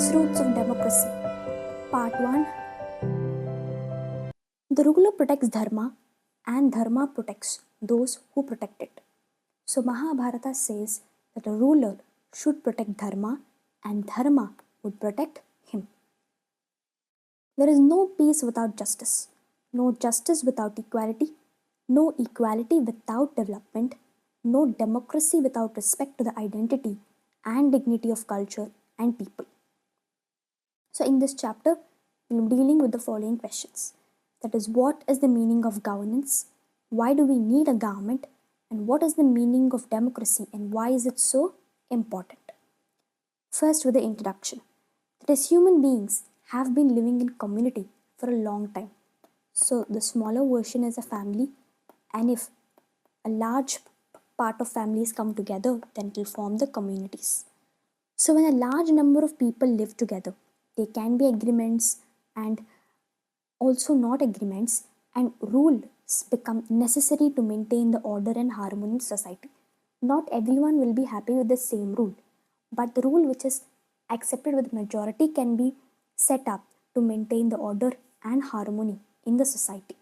Grassroots of Democracy. Part 1. The ruler protects Dharma and Dharma protects those who protect it. So Mahabharata says that a ruler should protect Dharma and Dharma would protect him. There is no peace without justice, no justice without equality, no equality without development, no democracy without respect to the identity and dignity of culture and people. So, in this chapter, we'll be dealing with the following questions. That is, what is the meaning of governance? Why do we need a government? And what is the meaning of democracy and why is it so important? First, with the introduction. That is, human beings have been living in community for a long time. So, the smaller version is a family, and if a large part of families come together, then it will form the communities. So, when a large number of people live together, there can be agreements and also not agreements, and rules become necessary to maintain the order and harmony in society. Not everyone will be happy with the same rule, but the rule which is accepted with majority can be set up to maintain the order and harmony in the society.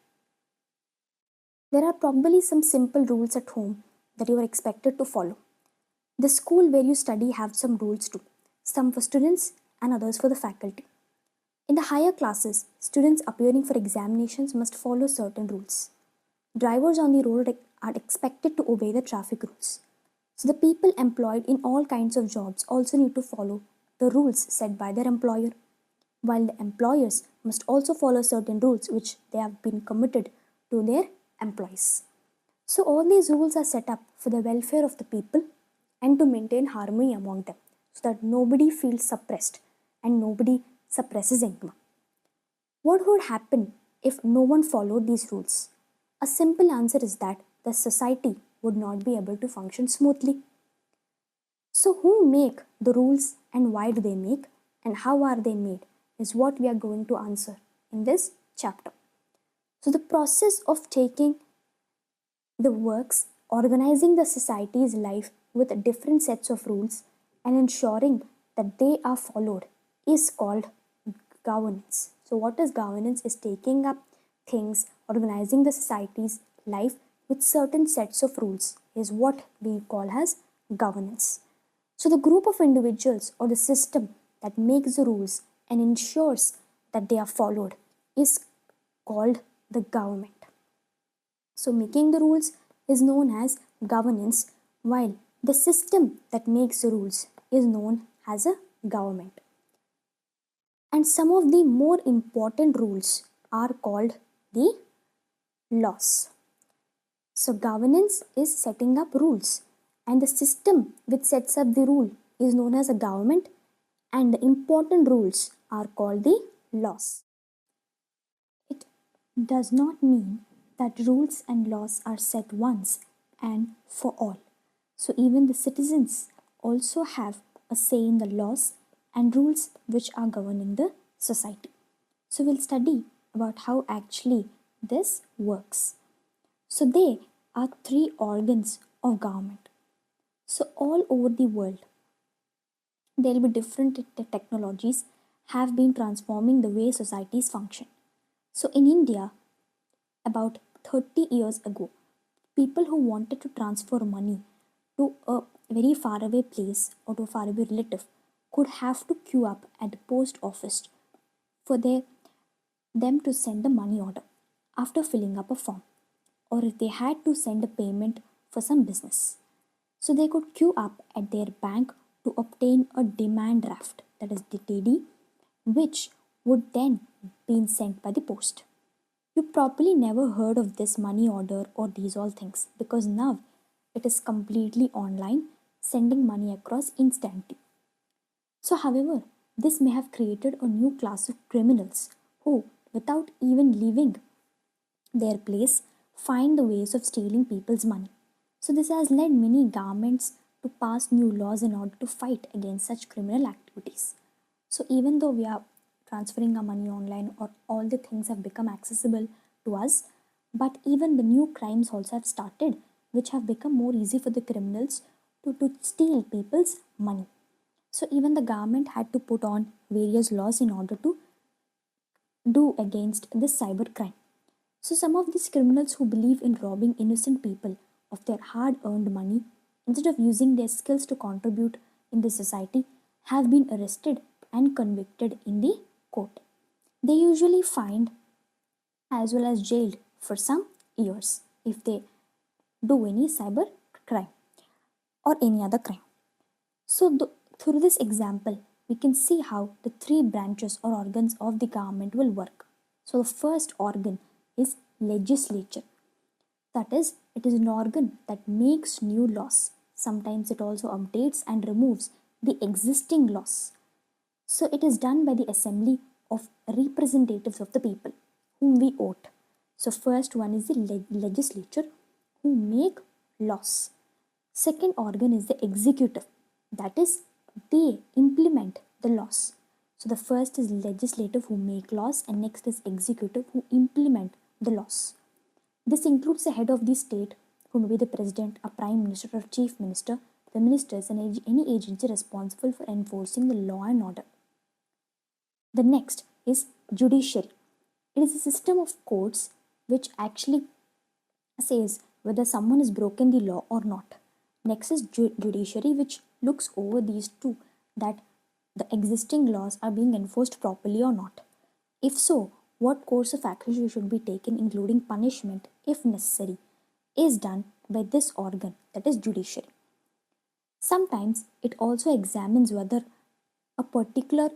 There are probably some simple rules at home that you are expected to follow. The school where you study have some rules too, some for students and others for the faculty. In the higher classes, students appearing for examinations must follow certain rules. Drivers on the road are expected to obey the traffic rules. So the people employed in all kinds of jobs also need to follow the rules set by their employer, while the employers must also follow certain rules which they have been committed to their employees. So all these rules are set up for the welfare of the people and to maintain harmony among them so that nobody feels suppressed and nobody suppresses anyone. What would happen if no one followed these rules? A simple answer is that the society would not be able to function smoothly. So who make the rules and why do they make and how are they made is what we are going to answer in this chapter. So the process of taking the works, organizing the society's life with different sets of rules and ensuring that they are followed is called governance. So what is governance? Is taking up things, organizing the society's life with certain sets of rules is what we call as governance. So the group of individuals or the system that makes the rules and ensures that they are followed is called the government. So making the rules is known as governance, while the system that makes the rules is known as a government. And some of the more important rules are called the laws. So governance is setting up rules, and the system which sets up the rule is known as a government, and the important rules are called the laws. It does not mean that rules and laws are set once and for all. So even the citizens also have a say in the laws and rules which are governing the society. So we'll study about how actually this works. So there are three organs of government. So all over the world, there will be different technologies have been transforming the way societies function. So in India, about 30 years ago, people who wanted to transfer money to a very far away place or to a far away relative could have to queue up at the post office for them to send a money order after filling up a form, or if they had to send a payment for some business. So they could queue up at their bank to obtain a demand draft, that is the DD, which would then be sent by the post. You probably never heard of this money order or these all things because now it is completely online, sending money across instantly. So, however, this may have created a new class of criminals who, without even leaving their place, find the ways of stealing people's money. So, this has led many governments to pass new laws in order to fight against such criminal activities. So, even though we are transferring our money online or all the things have become accessible to us, but even the new crimes also have started, which have become more easy for the criminals to steal people's money. So even the government had to put on various laws in order to do against this cyber crime. So some of these criminals who believe in robbing innocent people of their hard-earned money instead of using their skills to contribute in the society have been arrested and convicted in the court. They usually fined as well as jailed for some years if they do any cyber crime or any other crime. So, through this example, we can see how the three branches or organs of the government will work. So, the first organ is legislature. That is, it is an organ that makes new laws. Sometimes it also updates and removes the existing laws. So, it is done by the assembly of representatives of the people whom we vote. So, first one is the legislature who make laws. Second organ is the executive, that is, they implement the laws. So the first is legislative who make laws, and next is executive who implement the laws. This includes the head of the state, who may be the president, a prime minister, or chief minister, the ministers, and any agency responsible for enforcing the law and order. The next is judiciary. It is a system of courts which actually says whether someone has broken the law or not. Next is judiciary, which looks over these two, that the existing laws are being enforced properly or not. If so, what course of action should be taken, including punishment if necessary, is done by this organ, that is judiciary. Sometimes it also examines whether a particular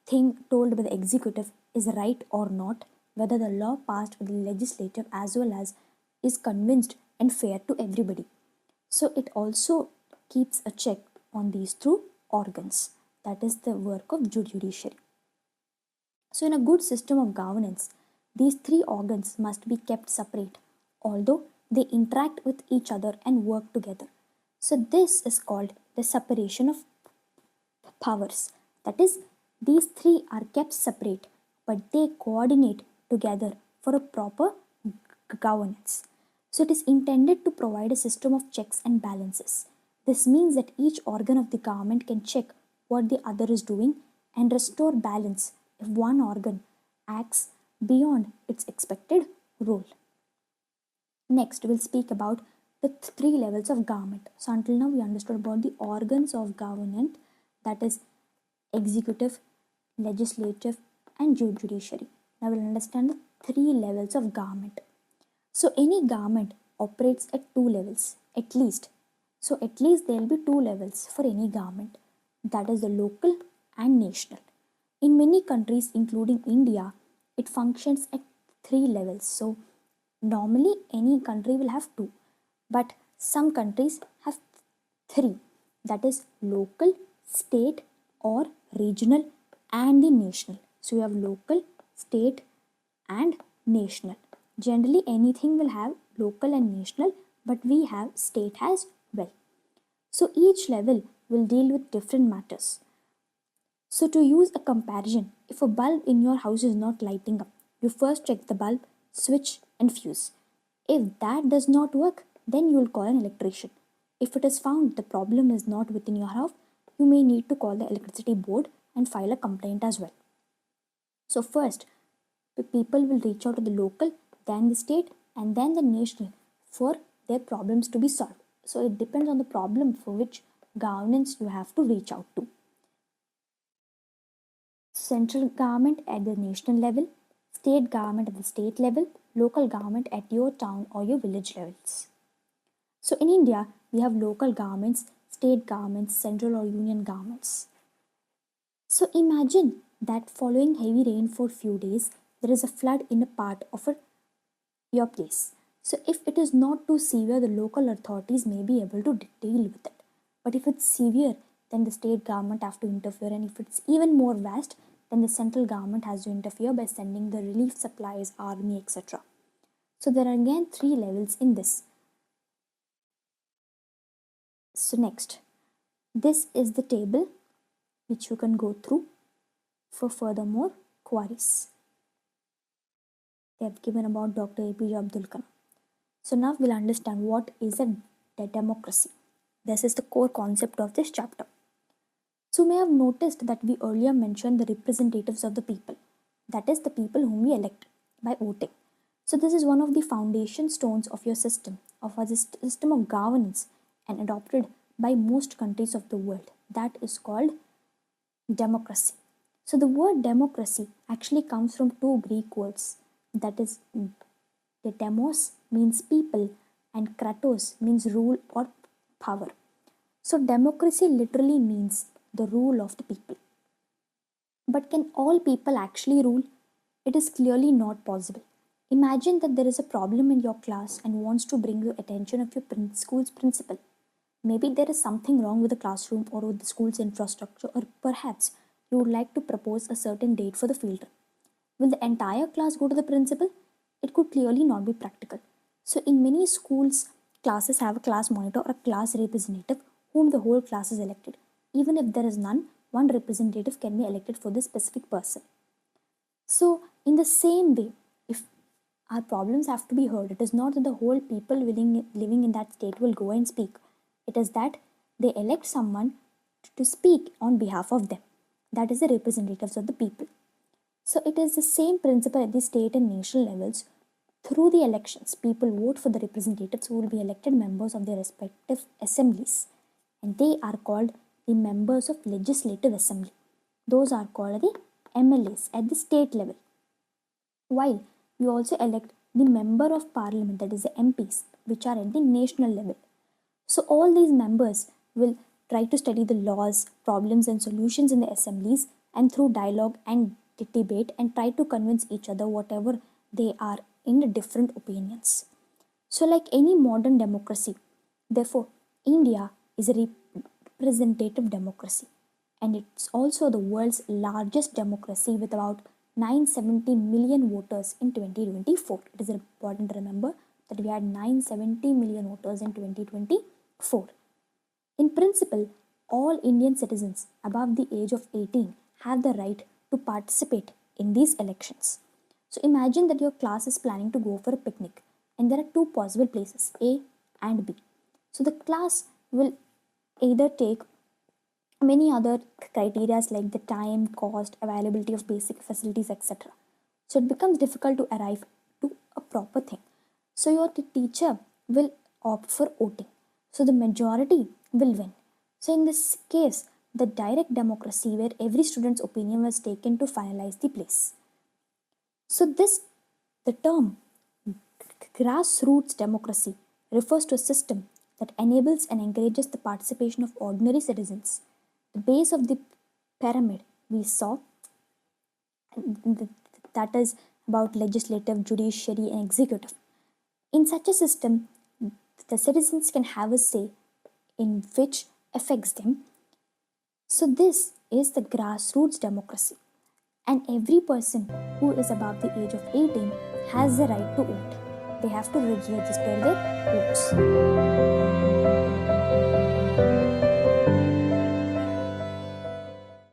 thing told by the executive is right or not, whether the law passed by the legislature as well as is convinced and fair to everybody. So it also keeps a check on these two organs. That is the work of judiciary. So in a good system of governance, these three organs must be kept separate, although they interact with each other and work together. So this is called the separation of powers. That is, these three are kept separate, but they coordinate together for a proper governance. So it is intended to provide a system of checks and balances. This means that each organ of the government can check what the other is doing and restore balance if one organ acts beyond its expected role. Next, we'll speak about the three levels of government. So until now, we understood about the organs of government, that is executive, legislative, and judiciary. Now we'll understand the three levels of government. So any government operates at two levels, at least. So at least there will be two levels for any government, that is the local and national. In many countries, including India, it functions at three levels. So normally any country will have two, but some countries have three, that is local, state, or regional, and the national. So we have local, state, and national. Generally anything will have local and national, but we have state as well. So each level will deal with different matters. So to use a comparison, if a bulb in your house is not lighting up, you first check the bulb, switch, and fuse. If that does not work, then you will call an electrician. If it is found the problem is not within your house, you may need to call the electricity board and file a complaint as well. So first, the people will reach out to the local, then the state, and then the national for their problems to be solved. So it depends on the problem for which governance you have to reach out to. Central government at the national level, state government at the state level, local government at your town or your village levels. So in India, we have local governments, state governments, central or union governments. So imagine that following heavy rain for few days, there is a flood in a part of your place. So if it is not too severe, the local authorities may be able to deal with it. But if it's severe, then the state government have to interfere, and if it's even more vast, then the central government has to interfere by sending the relief supplies, army, etc. So there are again three levels in this. So next, this is the table which you can go through for furthermore queries. They have given about Dr. APJ Abdul Kalam. So now we'll understand what is a democracy. This is the core concept of this chapter. So you may have noticed that we earlier mentioned the representatives of the people, that is, the people whom we elect by voting. So this is one of the foundation stones of your system, of a system of governance, and adopted by most countries of the world. That is called democracy. So the word democracy actually comes from two Greek words, that is, the demos means people and kratos means rule or power. So democracy literally means the rule of the people. But can all people actually rule? It is clearly not possible. Imagine that there is a problem in your class and wants to bring the attention of your school's principal. Maybe there is something wrong with the classroom or with the school's infrastructure, or perhaps you would like to propose a certain date for the field trip. Will the entire class go to the principal? It could clearly not be practical. So, in many schools, classes have a class monitor or a class representative whom the whole class is elected. Even if there is none, one representative can be elected for this specific person. So, in the same way, if our problems have to be heard, it is not that the whole people living in that state will go and speak. It is that they elect someone to speak on behalf of them. That is the representatives of the people. So it is the same principle at the state and national levels. Through the elections, people vote for the representatives who will be elected members of their respective assemblies, and they are called the members of legislative assembly. Those are called the MLAs at the state level. While we also elect the member of parliament, that is the MPs, which are at the national level. So all these members will try to study the laws, problems and solutions in the assemblies, and through dialogue and debate, and try to convince each other whatever they are in different opinions. So like any modern democracy, therefore India is a representative democracy, and it's also the world's largest democracy with about 970 million voters in 2024. It is important to remember that we had 970 million voters in 2024. In principle, all Indian citizens above the age of 18 have the right to participate in these elections. So imagine that your class is planning to go for a picnic, and there are two possible places, A and B. So the class will either take many other criteria like the time, cost, availability of basic facilities, etc. So it becomes difficult to arrive to a proper thing. So your teacher will opt for voting. So the majority will win. So in this case, the direct democracy where every student's opinion was taken to finalize the place. So the term grassroots democracy refers to a system that enables and encourages the participation of ordinary citizens. The base of the pyramid we saw, that is about legislative, judiciary and executive. In such a system, the citizens can have a say in which affects them. So this is the grassroots democracy, and every person who is above the age of 18 has the right to vote. They have to register their votes.